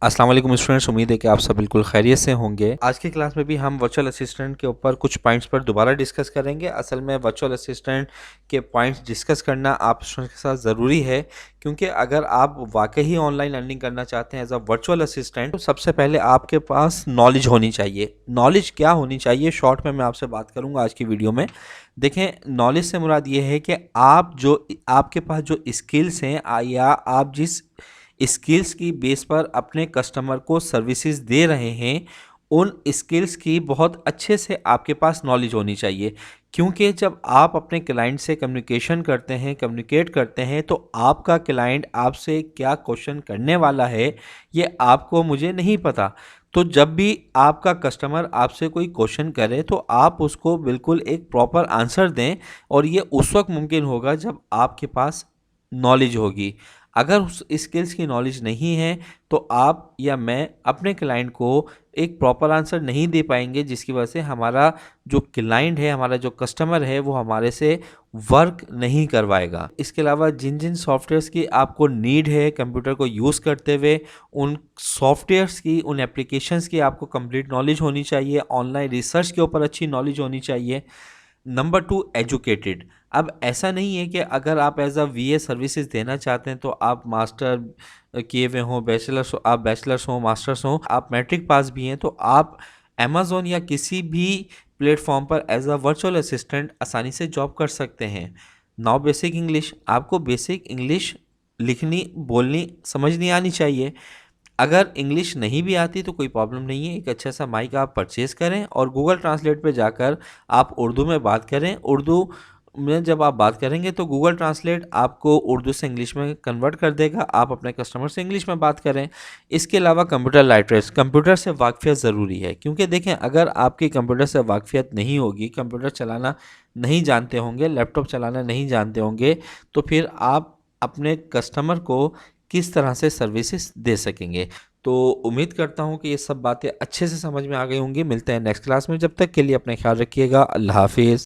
अस्सलाम वालेकुम स्टूडेंट्स, उम्मीद है कि आप सब बिल्कुल खैरियत से होंगे। आज की क्लास में भी हम वर्चुअल असिस्टेंट के ऊपर कुछ पॉइंट्स पर दोबारा डिस्कस करेंगे। असल में वर्चुअल असिस्टेंट के पॉइंट्स डिस्कस करना आप स्टूडेंट्स के साथ ज़रूरी है, क्योंकि अगर आप वाकई ऑनलाइन अर्निंग करना चाहते हैं एज अ वर्चुअल असिस्टेंट, तो सबसे पहले आपके पास नॉलेज होनी चाहिए। नॉलेज क्या होनी चाहिए, शॉर्ट में मैं आपसे बात करूँगा आज की वीडियो में। देखें, नॉलेज से मुराद ये है कि आपके पास जो स्किल्स हैं या आप जिस स्किल्स की बेस पर अपने कस्टमर को सर्विसेज दे रहे हैं, उन स्किल्स की बहुत अच्छे से आपके पास नॉलेज होनी चाहिए। क्योंकि जब आप अपने क्लाइंट से कम्युनिकेट करते हैं, तो आपका क्लाइंट आपसे क्या क्वेश्चन करने वाला है ये आपको मुझे नहीं पता। तो जब भी आपका कस्टमर आपसे कोई क्वेश्चन करे, तो आप उसको बिल्कुल एक प्रॉपर आंसर दें, और ये उस वक्त मुमकिन होगा जब आपके पास नॉलेज होगी। अगर उस स्किल्स की नॉलेज नहीं है, तो आप या मैं अपने क्लाइंट को एक प्रॉपर आंसर नहीं दे पाएंगे, जिसकी वजह से हमारा जो क्लाइंट है, हमारा जो कस्टमर है, वो हमारे से वर्क नहीं करवाएगा। इसके अलावा जिन जिन सॉफ्टवेयर्स की आपको नीड है कंप्यूटर को यूज़ करते हुए, उन सॉफ्टवेयर्स की, उन एप्लीकेशंस की आपको कंप्लीट नॉलेज होनी चाहिए। ऑनलाइन रिसर्च के ऊपर अच्छी नॉलेज होनी चाहिए। Number two, educated. अब ऐसा नहीं है कि अगर आप एज अ वीए सर्विसेज देना चाहते हैं तो आप मास्टर किए हुए हों, बैचलर्स हों, मास्टर्स हों, आप मैट्रिक पास भी हैं, तो आप अमेज़ॉन या किसी भी प्लेटफॉर्म पर एज अ वर्चुअल असिस्टेंट आसानी से जॉब कर सकते हैं। नाउ बेसिक इंग्लिश, आपको बेसिक इंग्लिश लिखनी, बोलनी, समझनी आनी चाहिए। अगर इंग्लिश नहीं भी आती तो कोई प्रॉब्लम नहीं है, एक अच्छा सा माइक आप परचेज़ करें और गूगल ट्रांसलेट पे जाकर आप उर्दू में बात करें। उर्दू में जब आप बात करेंगे तो गूगल ट्रांसलेट आपको उर्दू से इंग्लिश में कन्वर्ट कर देगा, आप अपने कस्टमर से इंग्लिश में बात करें। इसके अलावा कंप्यूटर लाइटरेस, कंप्यूटर से वाकफियत ज़रूरी है, क्योंकि देखें, अगर आपकी कंप्यूटर से वाकफियत नहीं होगी, कंप्यूटर चलाना नहीं जानते होंगे, लैपटॉप चलाना नहीं जानते होंगे, तो फिर आप अपने कस्टमर को किस तरह से सर्विसेज दे सकेंगे। तो उम्मीद करता हूँ कि ये सब बातें अच्छे से समझ में आ गई होंगी। मिलते हैं नेक्स्ट क्लास में, जब तक के लिए अपना ख्याल रखिएगा। अल्लाह हाफिज़।